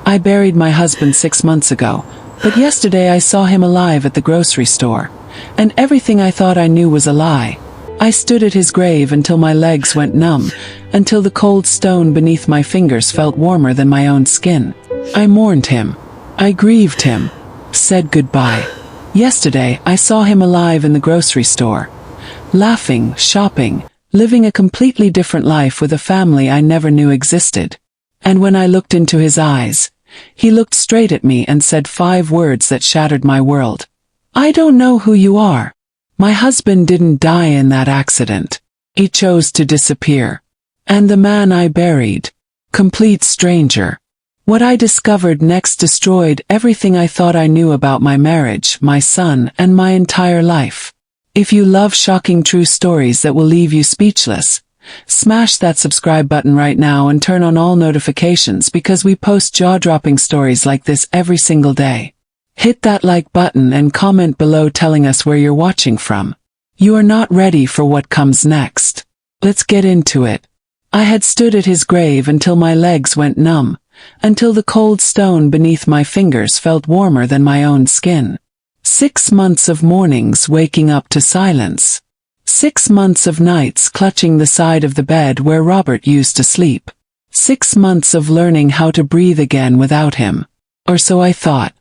I buried my husband 6 months ago, but yesterday I saw him alive at the grocery store, and everything I thought I knew was a lie. I stood at his grave until my legs went numb, until the cold stone beneath my fingers felt warmer than my own skin. I mourned him. I grieved him. Said goodbye. Yesterday, I saw him alive in the grocery store. Laughing, shopping, living a completely different life with a family I never knew existed. And when I looked into his eyes, he looked straight at me and said 5 words that shattered my world. I don't know who you are. My husband didn't die in that accident. He chose to disappear. And the man I buried, complete stranger. What I discovered next destroyed everything I thought I knew about my marriage, my son, and my entire life. If you love shocking true stories that will leave you speechless, smash that subscribe button right now and turn on all notifications because we post jaw-dropping stories like this every single day. Hit that like button and comment below telling us where you're watching from. You are not ready for what comes next. Let's get into it. I had stood at his grave until my legs went numb, until the cold stone beneath my fingers felt warmer than my own skin. 6 months of mornings waking up to silence. 6 months of nights clutching the side of the bed where Robert used to sleep. 6 months of learning how to breathe again without him. Or so I thought.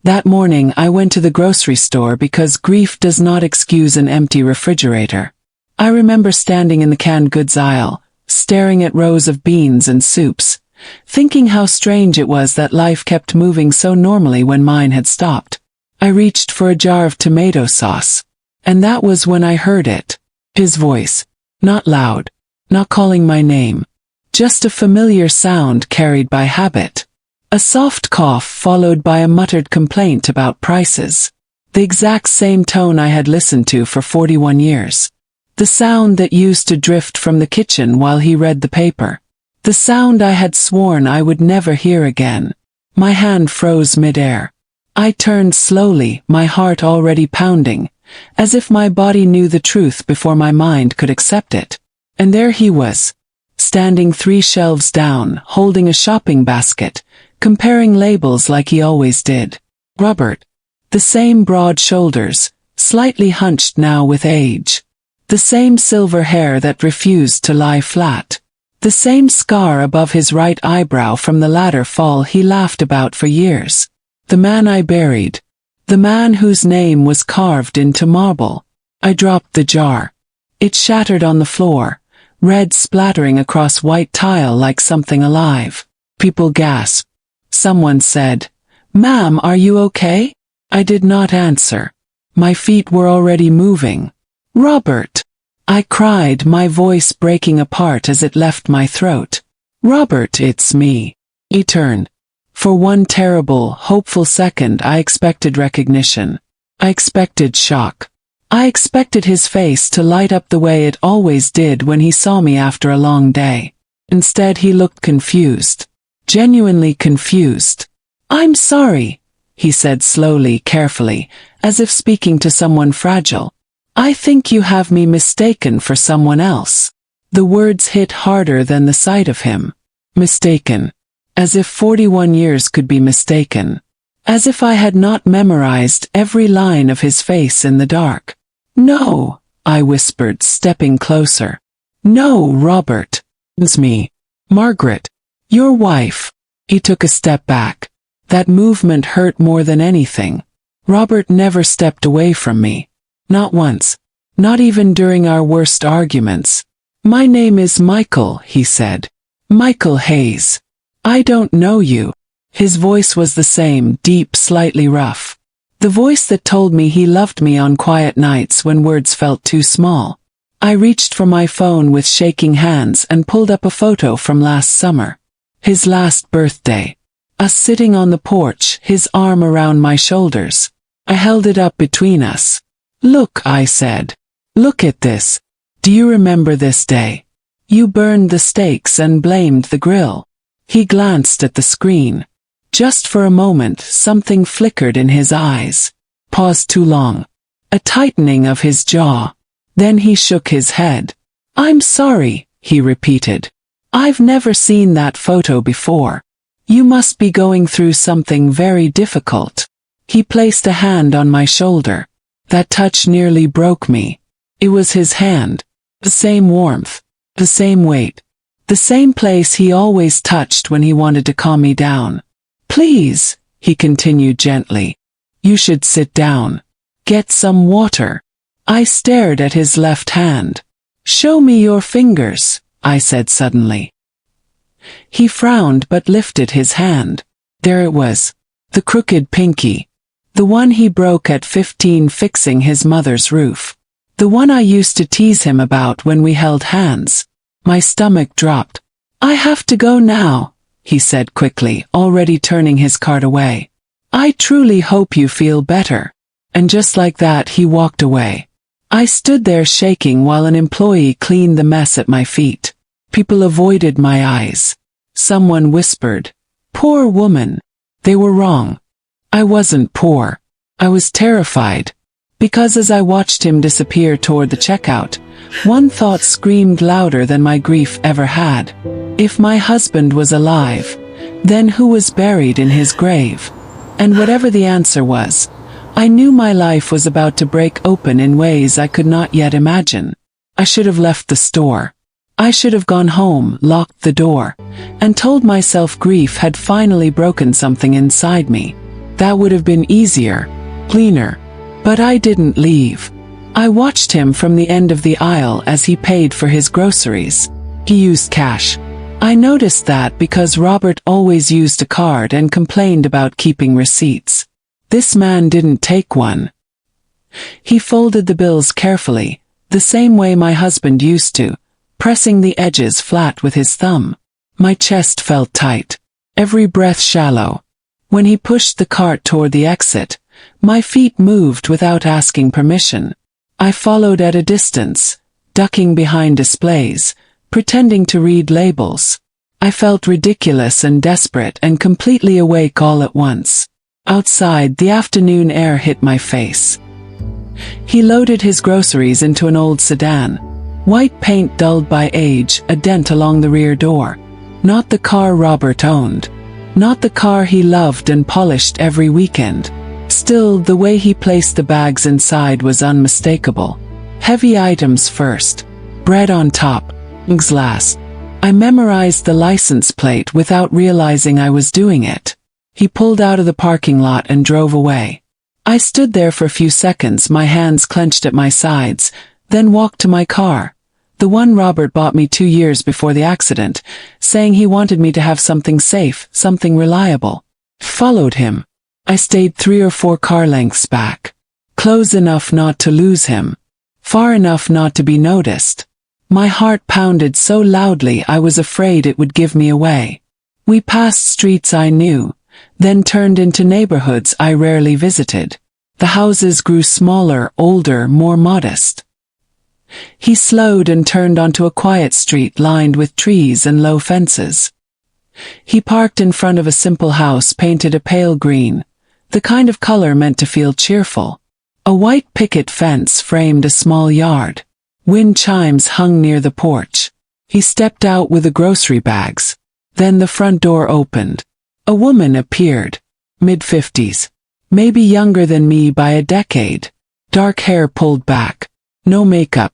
That morning I went to the grocery store because grief does not excuse an empty refrigerator. I remember standing in the canned goods aisle, staring at rows of beans and soups, thinking how strange it was that life kept moving so normally when mine had stopped. I reached for a jar of tomato sauce, and that was when I heard it. His voice. Not loud, not calling my name, just a familiar sound carried by habit. A soft cough followed by a muttered complaint about prices. The exact same tone I had listened to for 41 years. The sound that used to drift from the kitchen while he read the paper. The sound I had sworn I would never hear again. My hand froze mid-air. I turned slowly, my heart already pounding, as if my body knew the truth before my mind could accept it. And there he was, standing 3 shelves down, holding a shopping basket, comparing labels like he always did. Robert. The same broad shoulders, slightly hunched now with age. The same silver hair that refused to lie flat. The same scar above his right eyebrow from the ladder fall he laughed about for years. The man I buried. The man whose name was carved into marble. I dropped the jar. It shattered on the floor, red splattering across white tile like something alive. People gasped. Someone said, "Ma'am, are you okay?" I did not answer. My feet were already moving. "Robert!" I cried, my voice breaking apart as it left my throat. "Robert, it's me." He turned. For one terrible, hopeful second I expected recognition. I expected shock. I expected his face to light up the way it always did when he saw me after a long day. Instead he looked confused. Genuinely confused. "I'm sorry," he said slowly, carefully, as if speaking to someone fragile. "I think you have me mistaken for someone else." The words hit harder than the sight of him. Mistaken. As if 41 years could be mistaken. As if I had not memorized every line of his face in the dark. "No," I whispered, stepping closer. "No, Robert. It's me. Margaret. Your wife." He took a step back. That movement hurt more than anything. Robert never stepped away from me. Not once. Not even during our worst arguments. "My name is Michael," he said. "Michael Hayes. I don't know you." His voice was the same, deep, slightly rough. The voice that told me he loved me on quiet nights when words felt too small. I reached for my phone with shaking hands and pulled up a photo from last summer. His last birthday. Us sitting on the porch, his arm around my shoulders. I held it up between us. "Look," I said. "Look at this. Do you remember this day? You burned the steaks and blamed the grill." He glanced at the screen. Just for a moment, something flickered in his eyes. Paused too long. A tightening of his jaw. Then he shook his head. "I'm sorry," he repeated. "I've never seen that photo before. You must be going through something very difficult. He placed a hand on my shoulder. That touch nearly broke me. It was his hand. The same warmth. The same weight. The same place he always touched when he wanted to calm me down. Please, he continued gently. You should sit down. Get some water. I stared at his left hand. Show me your fingers, I said suddenly. He frowned but lifted his hand. There it was. The crooked pinky. The one he broke at 15 fixing his mother's roof. The one I used to tease him about when we held hands. My stomach dropped. I have to go now, he said quickly, already turning his cart away. I truly hope you feel better. And just like that he walked away. I stood there shaking while an employee cleaned the mess at my feet. People avoided my eyes. Someone whispered, "Poor woman." They were wrong. I wasn't poor. I was terrified. Because as I watched him disappear toward the checkout, one thought screamed louder than my grief ever had. If my husband was alive, then who was buried in his grave? And whatever the answer was, I knew my life was about to break open in ways I could not yet imagine. I should have left the store. I should have gone home, locked the door, and told myself grief had finally broken something inside me. That would have been easier, cleaner. But I didn't leave. I watched him from the end of the aisle as he paid for his groceries. He used cash. I noticed that because Robert always used a card and complained about keeping receipts. This man didn't take one. He folded the bills carefully, the same way my husband used to, pressing the edges flat with his thumb. My chest felt tight, every breath shallow. When he pushed the cart toward the exit, my feet moved without asking permission. I followed at a distance, ducking behind displays, pretending to read labels. I felt ridiculous and desperate and completely awake all at once. Outside, the afternoon air hit my face. He loaded his groceries into an old sedan. White paint dulled by age, a dent along the rear door. Not the car Robert owned. Not the car he loved and polished every weekend. Still, the way he placed the bags inside was unmistakable. Heavy items first. Bread on top. Eggs last. I memorized the license plate without realizing I was doing it. He pulled out of the parking lot and drove away. I stood there for a few seconds, my hands clenched at my sides, then walked to my car. The one Robert bought me 2 years before the accident, saying he wanted me to have something safe, something reliable. Followed him. I stayed 3 or 4 car lengths back. Close enough not to lose him. Far enough not to be noticed. My heart pounded so loudly I was afraid it would give me away. We passed streets I knew, then turned into neighborhoods I rarely visited. The houses grew smaller, older, more modest. He slowed and turned onto a quiet street lined with trees and low fences. He parked in front of a simple house painted a pale green, the kind of color meant to feel cheerful. A white picket fence framed a small yard. Wind chimes hung near the porch. He stepped out with the grocery bags. Then the front door opened. A woman appeared. Mid-50s. Maybe younger than me by a decade. Dark hair pulled back. No makeup.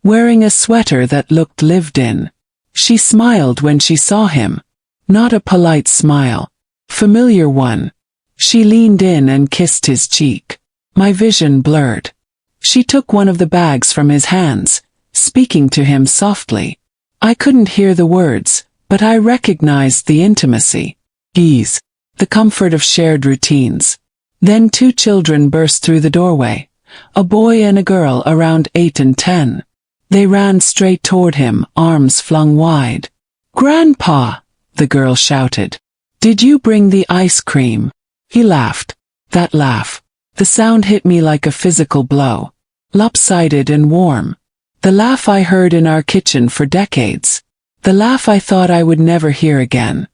Wearing a sweater that looked lived in. She smiled when she saw him. Not a polite smile. Familiar one. She leaned in and kissed his cheek. My vision blurred. She took one of the bags from his hands, speaking to him softly. I couldn't hear the words, but I recognized the intimacy. Ease. The comfort of shared routines. Then 2 children burst through the doorway. A boy and a girl around 8 and 10. They ran straight toward him, arms flung wide. "Grandpa!" the girl shouted. "Did you bring the ice cream?" He laughed. That laugh. The sound hit me like a physical blow. Lopsided and warm. The laugh I heard in our kitchen for decades. The laugh I thought I would never hear again.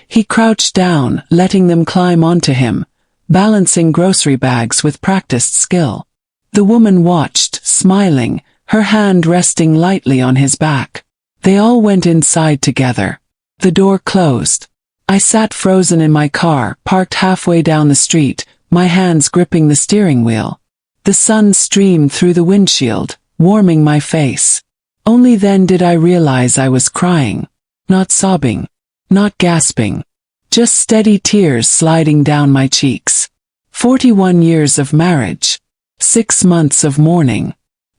He crouched down, letting them climb onto him, balancing grocery bags with practiced skill. The woman watched, smiling, her hand resting lightly on his back. They all went inside together. The door closed. I sat frozen in my car, parked halfway down the street, my hands gripping the steering wheel. The sun streamed through the windshield, warming my face. Only then did I realize I was crying. Not sobbing. Not gasping. Just steady tears sliding down my cheeks. 41 years of marriage. 6 months of mourning.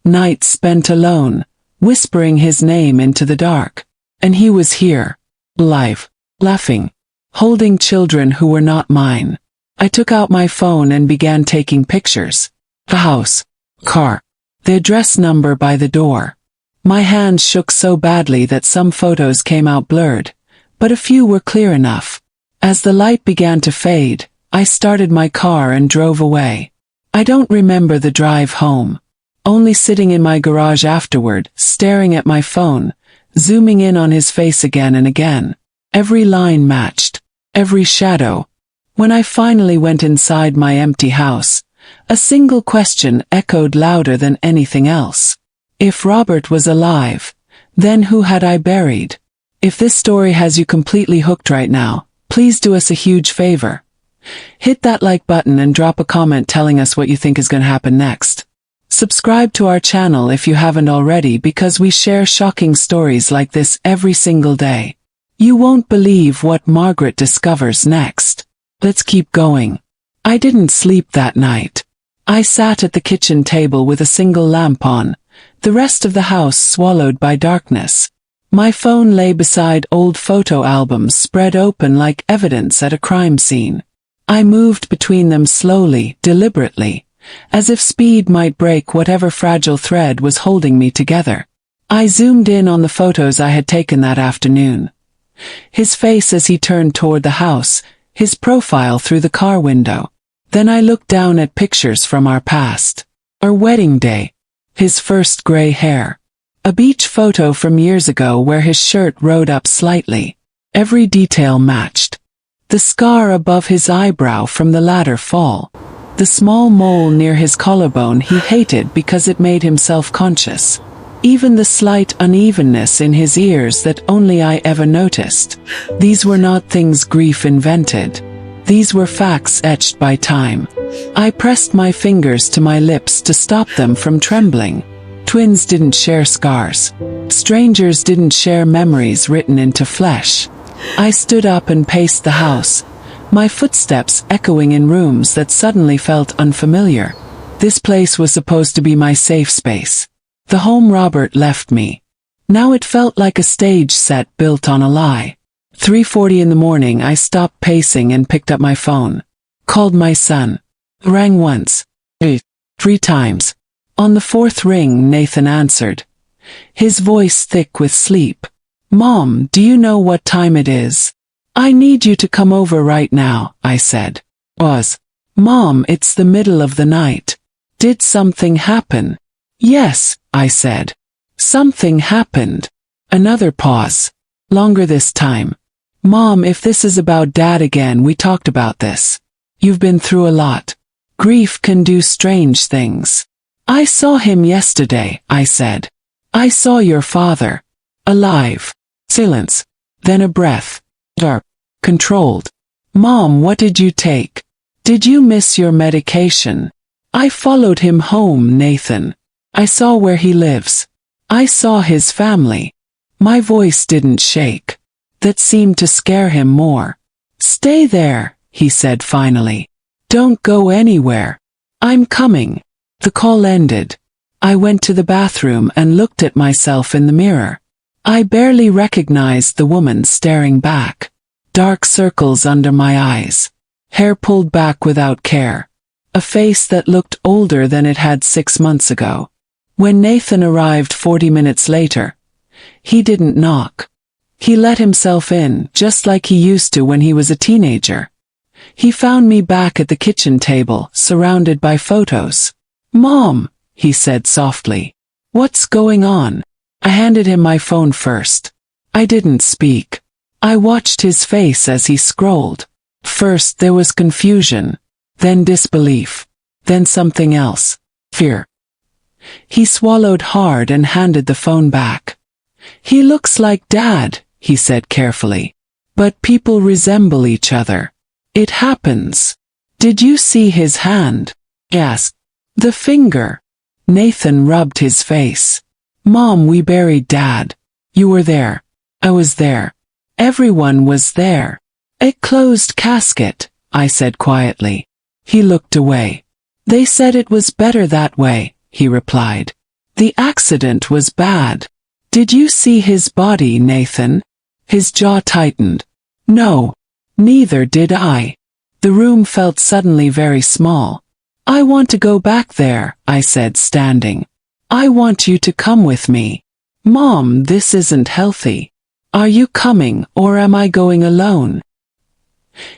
Nights spent alone, whispering his name into the dark. And he was here. Alive. Laughing. Holding children who were not mine. I took out my phone and began taking pictures. The house. Car. The address number by the door. My hands shook so badly that some photos came out blurred, but a few were clear enough. As the light began to fade, I started my car and drove away. I don't remember the drive home. Only sitting in my garage afterward, staring at my phone, zooming in on his face again and again. Every line matched. Every shadow. When I finally went inside my empty house, a single question echoed louder than anything else. If Robert was alive, then who had I buried? If this story has you completely hooked right now, please do us a huge favor. Hit that like button and drop a comment telling us what you think is going to happen next. Subscribe to our channel if you haven't already because we share shocking stories like this every single day. You won't believe what Margaret discovers next. Let's keep going. I didn't sleep that night. I sat at the kitchen table with a single lamp on, the rest of the house swallowed by darkness. My phone lay beside old photo albums spread open like evidence at a crime scene. I moved between them slowly, deliberately, as if speed might break whatever fragile thread was holding me together. I zoomed in on the photos I had taken that afternoon. His face as he turned toward the house, his profile through the car window. Then I looked down at pictures from our past. Our wedding day. His first gray hair. A beach photo from years ago where his shirt rode up slightly. Every detail matched. The scar above his eyebrow from the ladder fall. The small mole near his collarbone he hated because it made him self-conscious. Even the slight unevenness in his ears that only I ever noticed. These were not things grief invented. These were facts etched by time. I pressed my fingers to my lips to stop them from trembling. Twins didn't share scars. Strangers didn't share memories written into flesh. I stood up and paced the house, my footsteps echoing in rooms that suddenly felt unfamiliar. This place was supposed to be my safe space. The home Robert left me. Now it felt like a stage set built on a lie. 3:40 in the morning I stopped pacing and picked up my phone. Called my son. Rang once. 3 times. On the 4th ring Nathan answered. His voice thick with sleep. Mom, do you know what time it is? I need you to come over right now, I said. Mom, it's the middle of the night. Did something happen? Yes, I said. Something happened. Another pause. Longer this time. Mom, if this is about Dad again, we talked about this. You've been through a lot. Grief can do strange things. I saw him yesterday, I said. I saw your father. Alive. Silence. Then a breath. Dark. Controlled. Mom, what did you take? Did you miss your medication? I followed him home, Nathan. I saw where he lives. I saw his family. My voice didn't shake. That seemed to scare him more. Stay there, he said finally. Don't go anywhere. I'm coming. The call ended. I went to the bathroom and looked at myself in the mirror. I barely recognized the woman staring back. Dark circles under my eyes. Hair pulled back without care. A face that looked older than it had 6 months ago. When Nathan arrived 40 minutes later, he didn't knock. He let himself in, just like he used to when he was a teenager. He found me back at the kitchen table, surrounded by photos. Mom, he said softly. What's going on? I handed him my phone first. I didn't speak. I watched his face as he scrolled. First there was confusion, then disbelief, then something else. Fear. He swallowed hard and handed the phone back. He looks like Dad, he said carefully. But people resemble each other. It happens. Did you see his hand? Asked. The finger. Nathan rubbed his face. Mom, we buried Dad. You were there. I was there. Everyone was there. A closed casket, I said quietly. He looked away. They said it was better that way, he replied. The accident was bad. Did you see his body, Nathan? His jaw tightened. No. Neither did I. The room felt suddenly very small. I want to go back there, I said, standing. I want you to come with me. Mom, this isn't healthy. Are you coming, or am I going alone?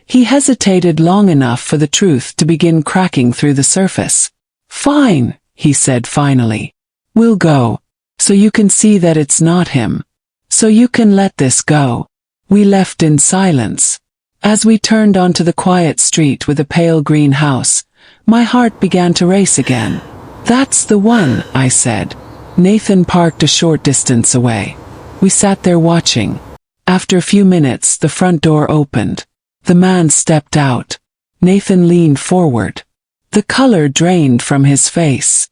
He hesitated long enough for the truth to begin cracking through the surface. Fine, he said finally. We'll go. So you can see that it's not him. So you can let this go. We left in silence. As we turned onto the quiet street with a pale green house, my heart began to race again. That's the one, I said. Nathan parked a short distance away. We sat there watching. After a few minutes, the front door opened. The man stepped out. Nathan leaned forward. The color drained from his face.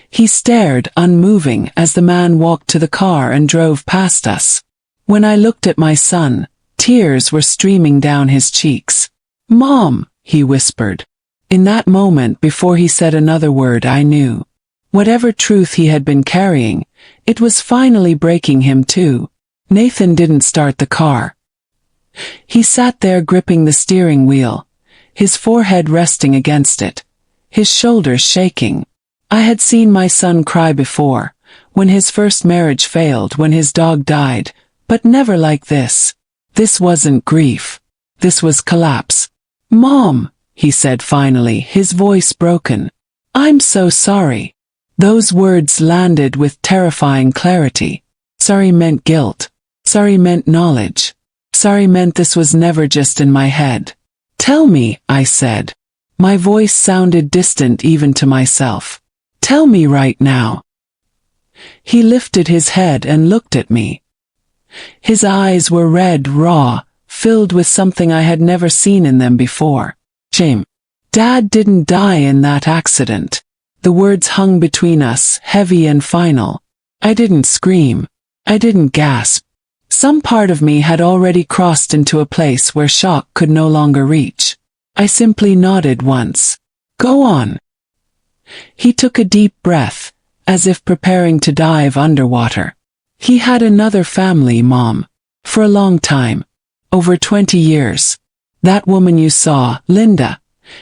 He stared, unmoving, as the man walked to the car and drove past us. When I looked at my son, tears were streaming down his cheeks. Mom, he whispered. In that moment, before he said another word, I knew. Whatever truth he had been carrying, it was finally breaking him too. Nathan didn't start the car. He sat there gripping the steering wheel, his forehead resting against it, his shoulders shaking. I had seen my son cry before, when his first marriage failed, when his dog died, but never like this. This wasn't grief. This was collapse. Mom, he said finally, his voice broken. I'm so sorry. Those words landed with terrifying clarity. Sorry meant guilt. Sorry meant knowledge. Sorry meant this was never just in my head. Tell me, I said. My voice sounded distant even to myself. Tell me right now. He lifted his head and looked at me. His eyes were red, raw, filled with something I had never seen in them before. Shame. Dad didn't die in that accident. The words hung between us, heavy and final. I didn't scream. I didn't gasp. Some part of me had already crossed into a place where shock could no longer reach. I simply nodded once. Go on. He took a deep breath, as if preparing to dive underwater. He had another family, Mom. For a long time. Over 20 years. That woman you saw, Linda.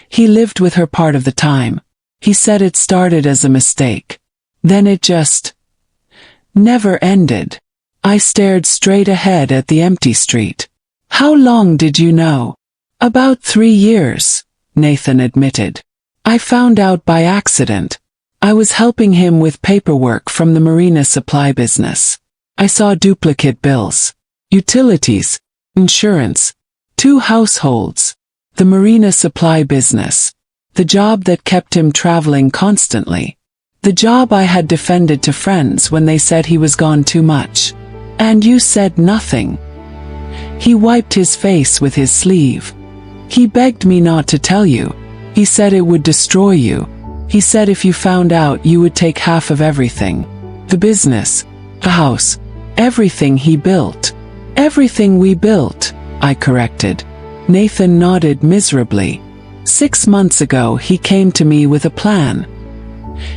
He lived with her part of the time. He said it started as a mistake. Then it just never ended. I stared straight ahead at the empty street. How long did you know? About 3 years, Nathan admitted. I found out by accident. I was helping him with paperwork from the marina supply business. I saw duplicate bills, utilities, insurance, 2 households, the marina supply business, the job that kept him traveling constantly, the job I had defended to friends when they said he was gone too much. And you said nothing. He wiped his face with his sleeve. He begged me not to tell you. He said it would destroy you. He said if you found out you would take half of everything. The business, the house, everything he built. Everything we built, I corrected. Nathan nodded miserably. 6 months ago he came to me with a plan.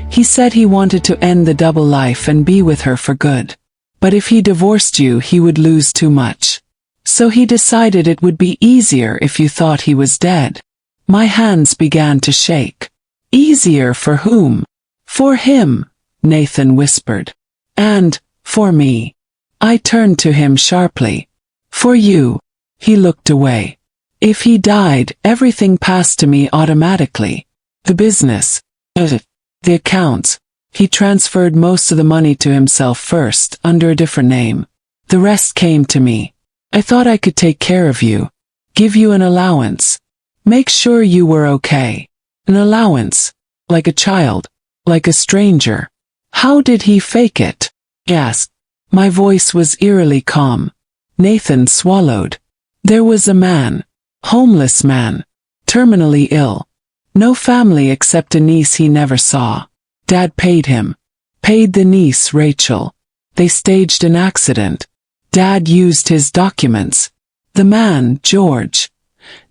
He said he wanted to end the double life and be with her for good. But if he divorced you, he would lose too much. So he decided it would be easier if you thought he was dead. My hands began to shake. Easier for whom? For him, Nathan whispered. And, for me. I turned to him sharply. For you. He looked away. If he died, everything passed to me automatically. The business. The accounts. He transferred most of the money to himself first, under a different name. The rest came to me. I thought I could take care of you. Give you an allowance. Make sure you were okay. An allowance. Like a child. Like a stranger. How did he fake it? Asked. My voice was eerily calm. Nathan swallowed. There was a man. Homeless man. Terminally ill. No family except a niece he never saw. Dad paid him. Paid the niece, Rachel. They staged an accident. Dad used his documents. The man, George,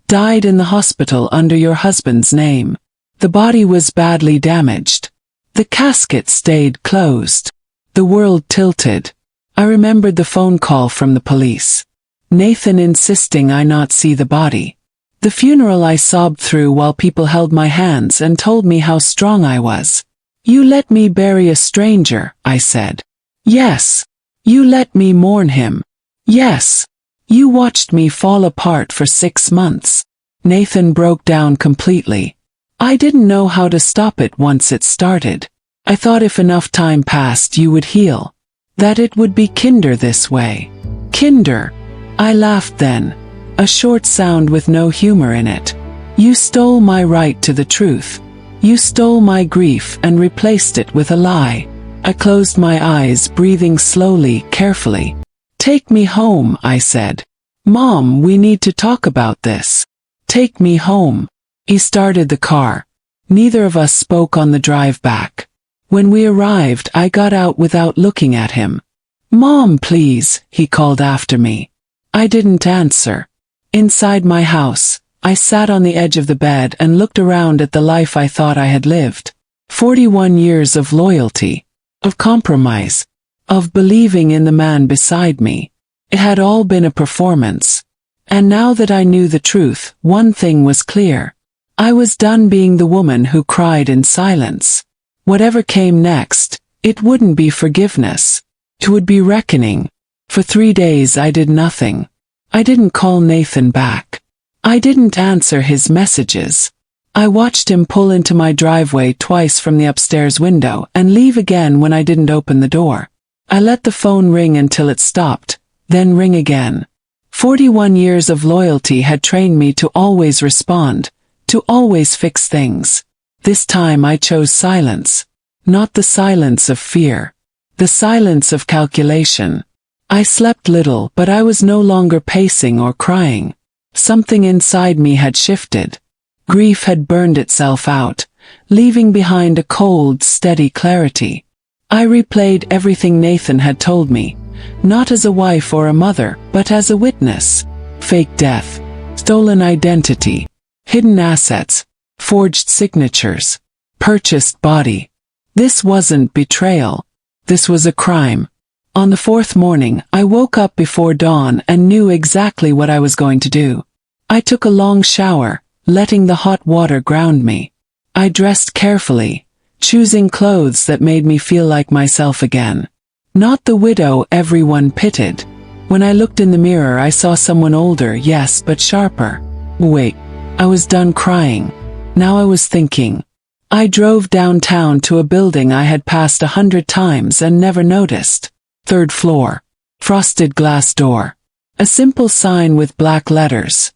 died in the hospital under your husband's name. The body was badly damaged. The casket stayed closed. The world tilted. I remembered the phone call from the police. Nathan insisting I not see the body. The funeral I sobbed through while people held my hands and told me how strong I was. You let me bury a stranger, I said. Yes. You let me mourn him. Yes. You watched me fall apart for 6 months. Nathan broke down completely. I didn't know how to stop it once it started. I thought if enough time passed you would heal. That it would be kinder this way. Kinder. I laughed then. A short sound with no humor in it. You stole my right to the truth. You stole my grief and replaced it with a lie. I closed my eyes, breathing slowly, carefully. Take me home, I said. Mom, we need to talk about this. Take me home. He started the car. Neither of us spoke on the drive back. When we arrived, I got out without looking at him. Mom, please, he called after me. I didn't answer. Inside my house, I sat on the edge of the bed and looked around at the life I thought I had lived. 41 years of loyalty, of compromise, of believing in the man beside me. It had all been a performance. And now that I knew the truth, one thing was clear. I was done being the woman who cried in silence. Whatever came next, it wouldn't be forgiveness. It would be reckoning. For 3 days I did nothing. I didn't call Nathan back. I didn't answer his messages. I watched him pull into my driveway twice from the upstairs window and leave again when I didn't open the door. I let the phone ring until it stopped, then ring again. 41 years of loyalty had trained me to always respond, to always fix things. This time I chose silence. Not the silence of fear. The silence of calculation. I slept little, but I was no longer pacing or crying. Something inside me had shifted. Grief had burned itself out, leaving behind a cold, steady clarity. I replayed everything Nathan had told me, not as a wife or a mother, but as a witness. Fake death, stolen identity, hidden assets, forged signatures, purchased body. This wasn't betrayal. This was a crime. On the 4th morning, I woke up before dawn and knew exactly what I was going to do. I took a long shower, letting the hot water ground me. I dressed carefully, choosing clothes that made me feel like myself again. Not the widow everyone pitied. When I looked in the mirror, I saw someone older, yes, but sharper. Wait, I was done crying. Now I was thinking. I drove downtown to a building I had passed 100 times and never noticed. 3rd floor. Frosted glass door. A simple sign with black letters.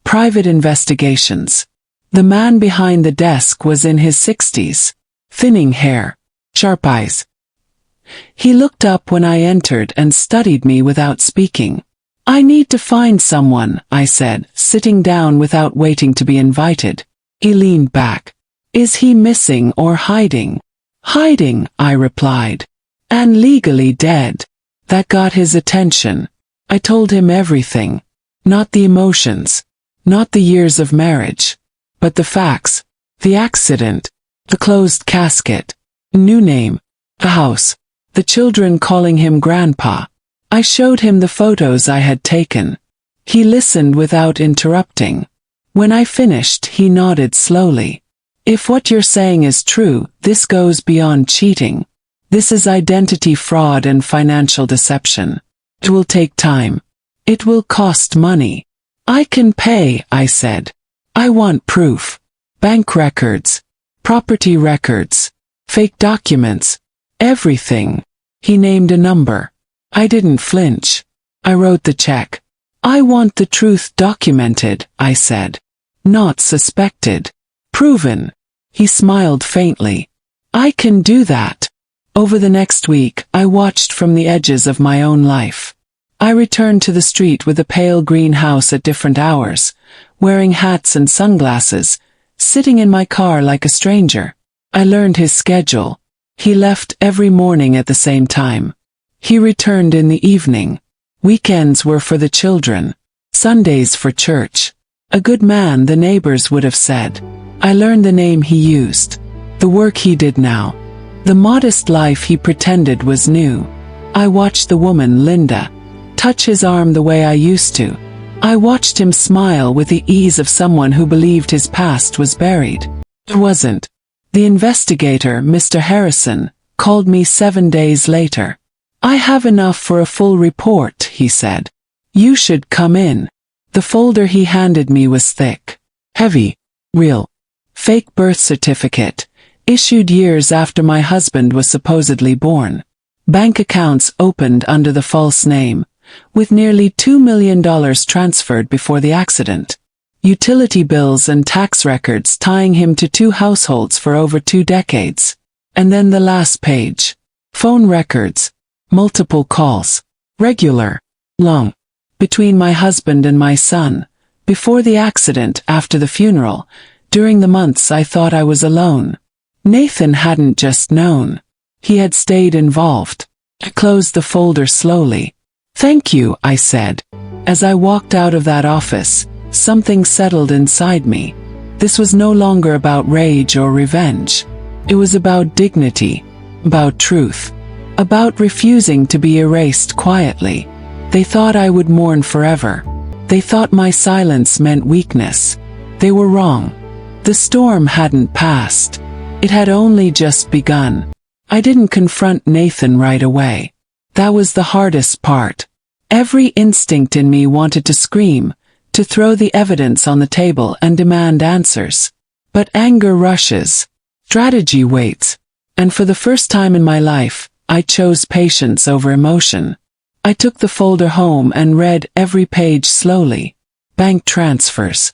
Private investigations. The man behind the desk was in his 60s. Thinning hair. Sharp eyes. He looked up when I entered and studied me without speaking. I need to find someone, I said, sitting down without waiting to be invited. He leaned back. Is he missing or hiding? Hiding, I replied. And legally dead. That got his attention. I told him everything. Not the emotions. Not the years of marriage. But the facts. The accident. The closed casket. New name. The house. The children calling him Grandpa. I showed him the photos I had taken. He listened without interrupting. When I finished, he nodded slowly. If what you're saying is true, this goes beyond cheating. This is identity fraud and financial deception. It will take time. It will cost money. I can pay, I said. I want proof. Bank records. Property records. Fake documents. Everything. He named a number. I didn't flinch. I wrote the check. I want the truth documented, I said. Not suspected. Proven. He smiled faintly. I can do that. Over the next week, I watched from the edges of my own life. I returned to the street with a pale green house at different hours, wearing hats and sunglasses, sitting in my car like a stranger. I learned his schedule. He left every morning at the same time. He returned in the evening. Weekends were for the children. Sundays for church. A good man, the neighbors would have said. I learned the name he used. The work he did now. The modest life he pretended was new. I watched the woman, Linda, touch his arm the way I used to. I watched him smile with the ease of someone who believed his past was buried. It wasn't. The investigator, Mr. Harrison, called me 7 days later. I have enough for a full report, he said. You should come in. The folder he handed me was thick, heavy, real. Fake birth certificate, issued years after my husband was supposedly born. Bank accounts opened under the false name, with nearly $2 million transferred before the accident. Utility bills and tax records tying him to 2 households for over 2 decades. And then the last page. Phone records. Multiple calls. Regular. Long. Between my husband and my son. Before the accident, after the funeral. During the months I thought I was alone. Nathan hadn't just known. He had stayed involved. I closed the folder slowly. Thank you, I said. As I walked out of that office, something settled inside me. This was no longer about rage or revenge. It was about dignity, about truth, about refusing to be erased quietly. They thought I would mourn forever. They thought my silence meant weakness. They were wrong. The storm hadn't passed. It had only just begun. I didn't confront Nathan right away. That was the hardest part. Every instinct in me wanted to scream, to throw the evidence on the table and demand answers. But anger rushes. Strategy waits. And for the first time in my life, I chose patience over emotion. I took the folder home and read every page slowly. Bank transfers.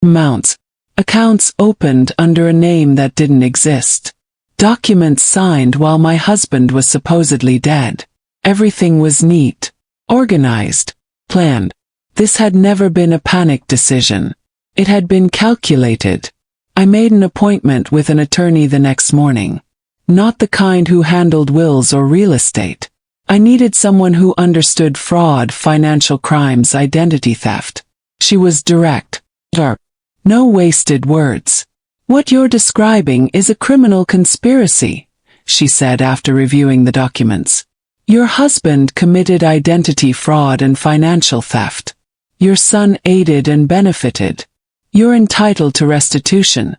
Amounts. Accounts opened under a name that didn't exist. Documents signed while my husband was supposedly dead. Everything was neat, organized, planned. This had never been a panic decision. It had been calculated. I made an appointment with an attorney the next morning. Not the kind who handled wills or real estate. I needed someone who understood fraud, financial crimes, identity theft. She was direct. Sharp. No wasted words. What you're describing is a criminal conspiracy, she said after reviewing the documents. Your husband committed identity fraud and financial theft. Your son aided and benefited. You're entitled to restitution,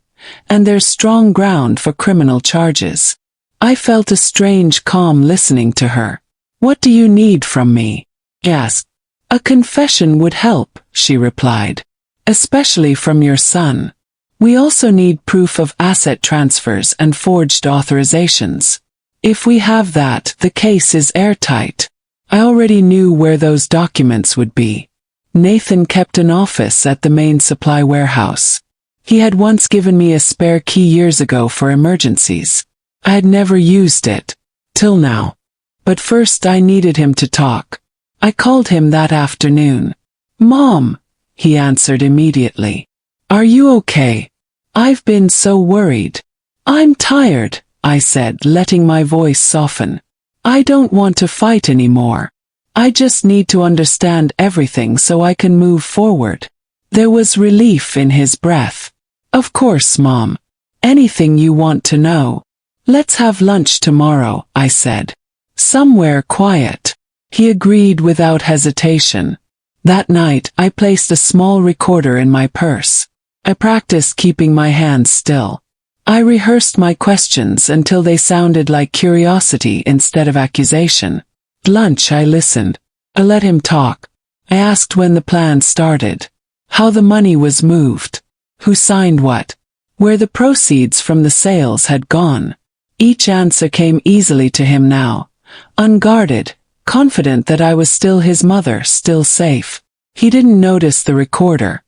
and there's strong ground for criminal charges. I felt a strange calm listening to her. What do you need from me? I asked. A confession would help, she replied. Especially from your son. We also need proof of asset transfers and forged authorizations. If we have that, the case is airtight. I already knew where those documents would be. Nathan kept an office at the main supply warehouse. He had once given me a spare key years ago for emergencies. I had never used it. Till now. But first I needed him to talk. I called him that afternoon. Mom, he answered immediately. Are you okay? I've been so worried. I'm tired, I said, letting my voice soften. I don't want to fight anymore. I just need to understand everything so I can move forward. There was relief in his breath. Of course, Mom. Anything you want to know. Let's have lunch tomorrow, I said. Somewhere quiet. He agreed without hesitation. That night, I placed a small recorder in my purse. I practiced keeping my hands still. I rehearsed my questions until they sounded like curiosity instead of accusation. At lunch I listened. I let him talk. I asked when the plan started. How the money was moved. Who signed what. Where the proceeds from the sales had gone. Each answer came easily to him now. Unguarded, confident that I was still his mother, still safe. He didn't notice the recorder.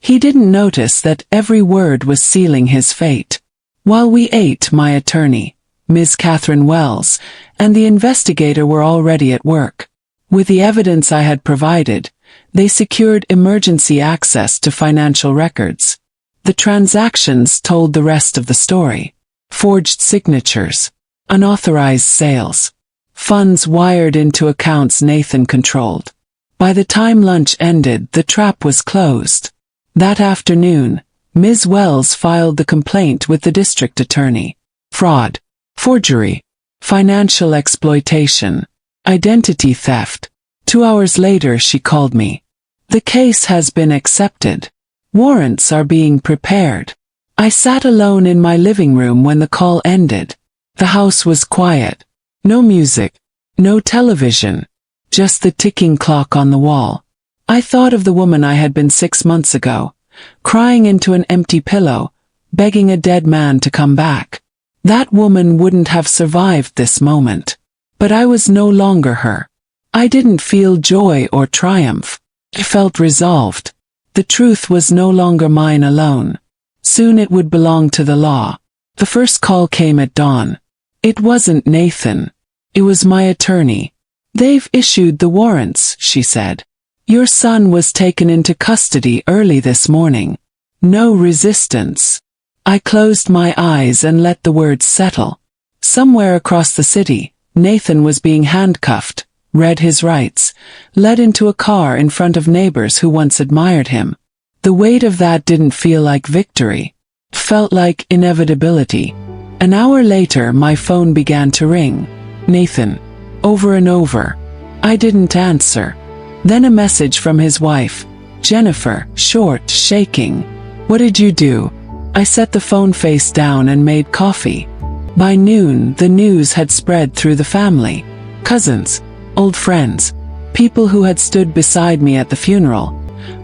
He didn't notice that every word was sealing his fate. While we ate, my attorney, Ms. Catherine Wells, and the investigator were already at work. With the evidence I had provided, they secured emergency access to financial records. The transactions told the rest of the story. Forged signatures, unauthorized sales, funds wired into accounts Nathan controlled. By the time lunch ended, the trap was closed. That afternoon, Ms. Wells filed the complaint with the district attorney. Fraud, forgery, financial exploitation, identity theft. 2 hours later she called me. The case has been accepted. Warrants are being prepared. I sat alone in my living room when the call ended. The house was quiet. No music, no television, just the ticking clock on the wall. I thought of the woman I had been 6 months ago, crying into an empty pillow, begging a dead man to come back. That woman wouldn't have survived this moment. But I was no longer her. I didn't feel joy or triumph. I felt resolved. The truth was no longer mine alone. Soon it would belong to the law. The first call came at dawn. It wasn't Nathan. It was my attorney. They've issued the warrants, she said. Your son was taken into custody early this morning. No resistance. I closed my eyes and let the words settle. Somewhere across the city, Nathan was being handcuffed, read his rights, led into a car in front of neighbors who once admired him. The weight of that didn't feel like victory. It felt like inevitability. An hour later, my phone began to ring. Nathan. Over and over. I didn't answer. Then a message from his wife. Jennifer, short, shaking. What did you do? I set the phone face down and made coffee. By noon, the news had spread through the family. Cousins, old friends, people who had stood beside me at the funeral,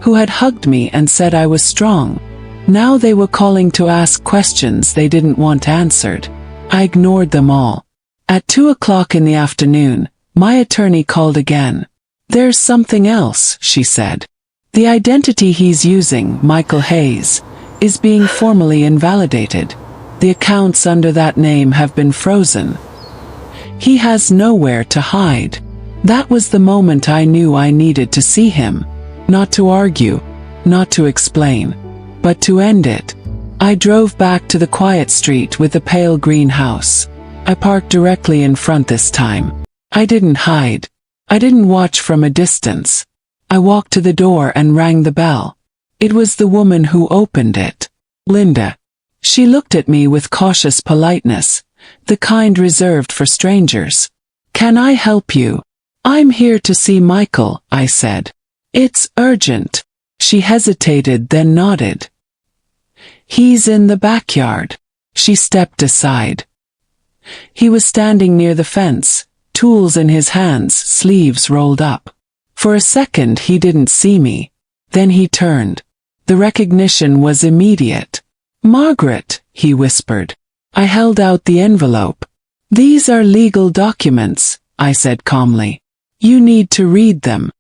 who had hugged me and said I was strong. Now they were calling to ask questions they didn't want answered. I ignored them all. At 2 o'clock in the afternoon, my attorney called again. There's something else, she said. The identity he's using, Michael Hayes, is being formally invalidated. The accounts under that name have been frozen. He has nowhere to hide. That was the moment I knew I needed to see him. Not to argue, not to explain, but to end it. I drove back to the quiet street with the pale green house. I parked directly in front this time. I didn't hide. I didn't watch from a distance. I walked to the door and rang the bell. It was the woman who opened it. Linda. She looked at me with cautious politeness, the kind reserved for strangers. Can I help you? I'm here to see Michael, I said. It's urgent. She hesitated, then nodded. He's in the backyard. She stepped aside. He was standing near the fence, tools in his hands, sleeves rolled up. For a second he didn't see me. Then he turned. The recognition was immediate. Margaret, he whispered. I held out the envelope. These are legal documents, I said calmly. You need to read them.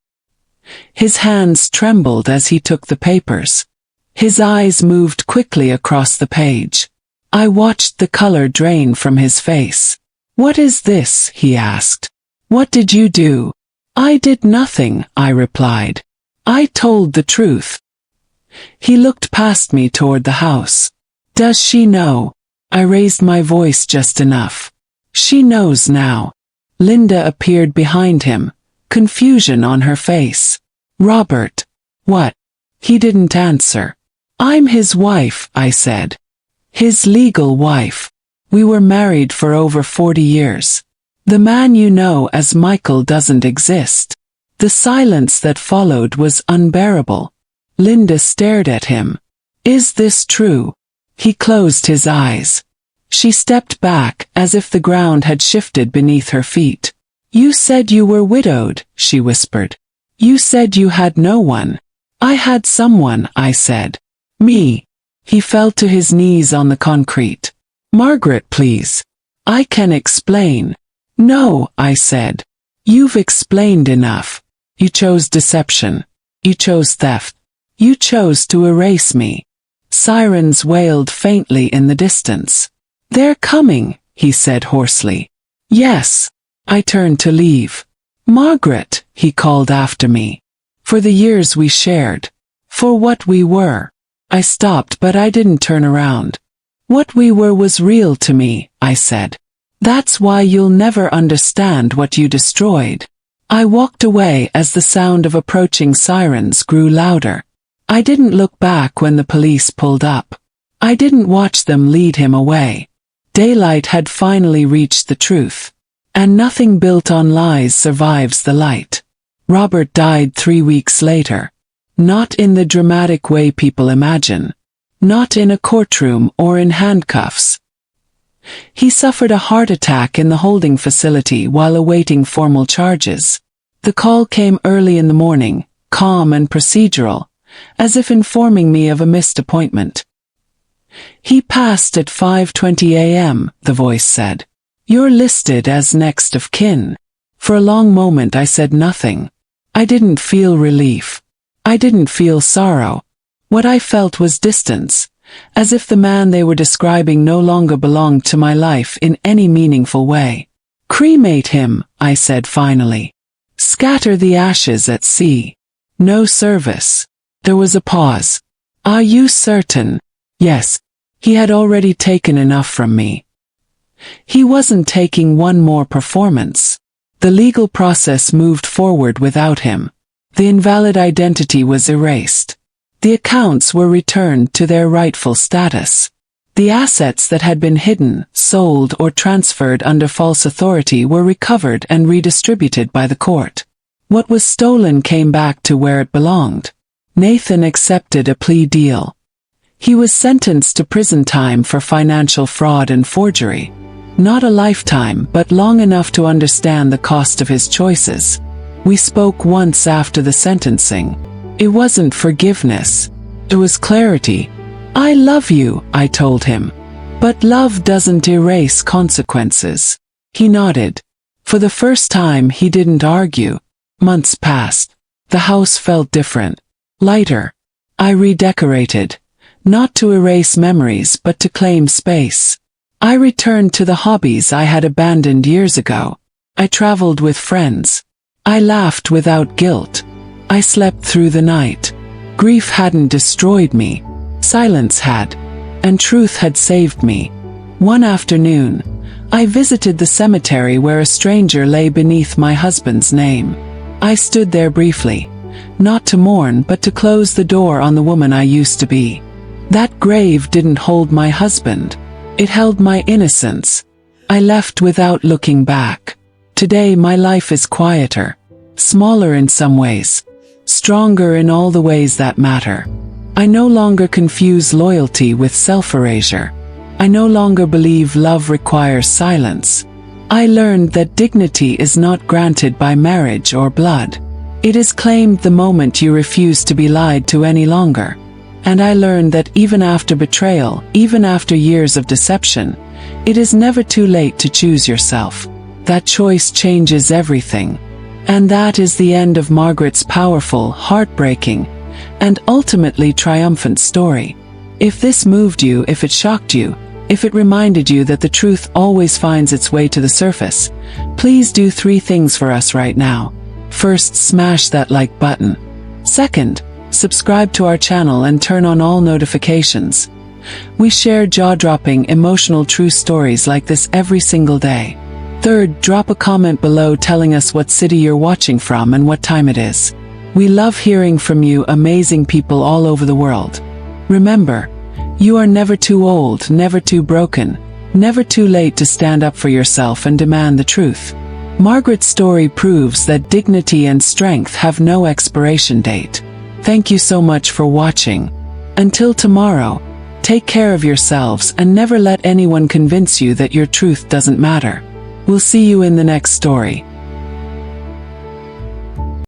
His hands trembled as he took the papers. His eyes moved quickly across the page. I watched the color drain from his face. What is this? He asked. What did you do? I did nothing, I replied. I told the truth. He looked past me toward the house. Does she know? I raised my voice just enough. She knows now. Linda appeared behind him, confusion on her face. Robert. What? He didn't answer. I'm his wife, I said. His legal wife. We were married for over 40 years. The man you know as Michael doesn't exist. The silence that followed was unbearable. Linda stared at him. Is this true? He closed his eyes. She stepped back as if the ground had shifted beneath her feet. You said you were widowed, she whispered. You said you had no one. I had someone, I said. Me. He fell to his knees on the concrete. Margaret, please. I can explain. No, I said. You've explained enough. You chose deception. You chose theft. You chose to erase me. Sirens wailed faintly in the distance. They're coming, he said hoarsely. Yes. I turned to leave. "Margaret," he called after me. "For the years we shared. For what we were." I stopped, but I didn't turn around. "What we were was real to me," I said. "That's why you'll never understand what you destroyed." I walked away as the sound of approaching sirens grew louder. I didn't look back when the police pulled up. I didn't watch them lead him away. Daylight had finally reached the truth. And nothing built on lies survives the light. Robert died 3 weeks later. Not in the dramatic way people imagine. Not in a courtroom or in handcuffs. He suffered a heart attack in the holding facility while awaiting formal charges. The call came early in the morning, calm and procedural, as if informing me of a missed appointment. "He passed at 5:20 a.m., the voice said. "You're listed as next of kin." For a long moment I said nothing. I didn't feel relief. I didn't feel sorrow. What I felt was distance, as if the man they were describing no longer belonged to my life in any meaningful way. "Cremate him," I said finally. "Scatter the ashes at sea. No service." There was a pause. "Are you certain?" Yes. He had already taken enough from me. He wasn't taking one more performance. The legal process moved forward without him. The invalid identity was erased. The accounts were returned to their rightful status. The assets that had been hidden, sold, or transferred under false authority were recovered and redistributed by the court. What was stolen came back to where it belonged. Nathan accepted a plea deal. He was sentenced to prison time for financial fraud and forgery. Not a lifetime, but long enough to understand the cost of his choices. We spoke once after the sentencing. It wasn't forgiveness. It was clarity. "I love you," I told him. "But love doesn't erase consequences." He nodded. For the first time he didn't argue. Months passed. The house felt different. Lighter. I redecorated. Not to erase memories but to claim space. I returned to the hobbies I had abandoned years ago. I traveled with friends. I laughed without guilt. I slept through the night. Grief hadn't destroyed me. Silence had. And truth had saved me. One afternoon, I visited the cemetery where a stranger lay beneath my husband's name. I stood there briefly. Not to mourn but to close the door on the woman I used to be. That grave didn't hold my husband. It held my innocence. I left without looking back. Today my life is quieter. Smaller in some ways. Stronger in all the ways that matter. I no longer confuse loyalty with self-erasure. I no longer believe love requires silence. I learned that dignity is not granted by marriage or blood. It is claimed the moment you refuse to be lied to any longer. And I learned that even after betrayal, even after years of deception, it is never too late to choose yourself. That choice changes everything. And that is the end of Margaret's powerful, heartbreaking, and ultimately triumphant story. If this moved you, if it shocked you, if it reminded you that the truth always finds its way to the surface, please do 3 things for us right now. First, smash that like button. Second, subscribe to our channel and turn on all notifications. We share jaw-dropping, emotional true stories like this every single day. Third, drop a comment below telling us what city you're watching from and what time it is. We love hearing from you amazing people all over the world. Remember, you are never too old, never too broken, never too late to stand up for yourself and demand the truth. Margaret's story proves that dignity and strength have no expiration date. Thank you so much for watching. Until tomorrow, take care of yourselves and never let anyone convince you that your truth doesn't matter. We'll see you in the next story.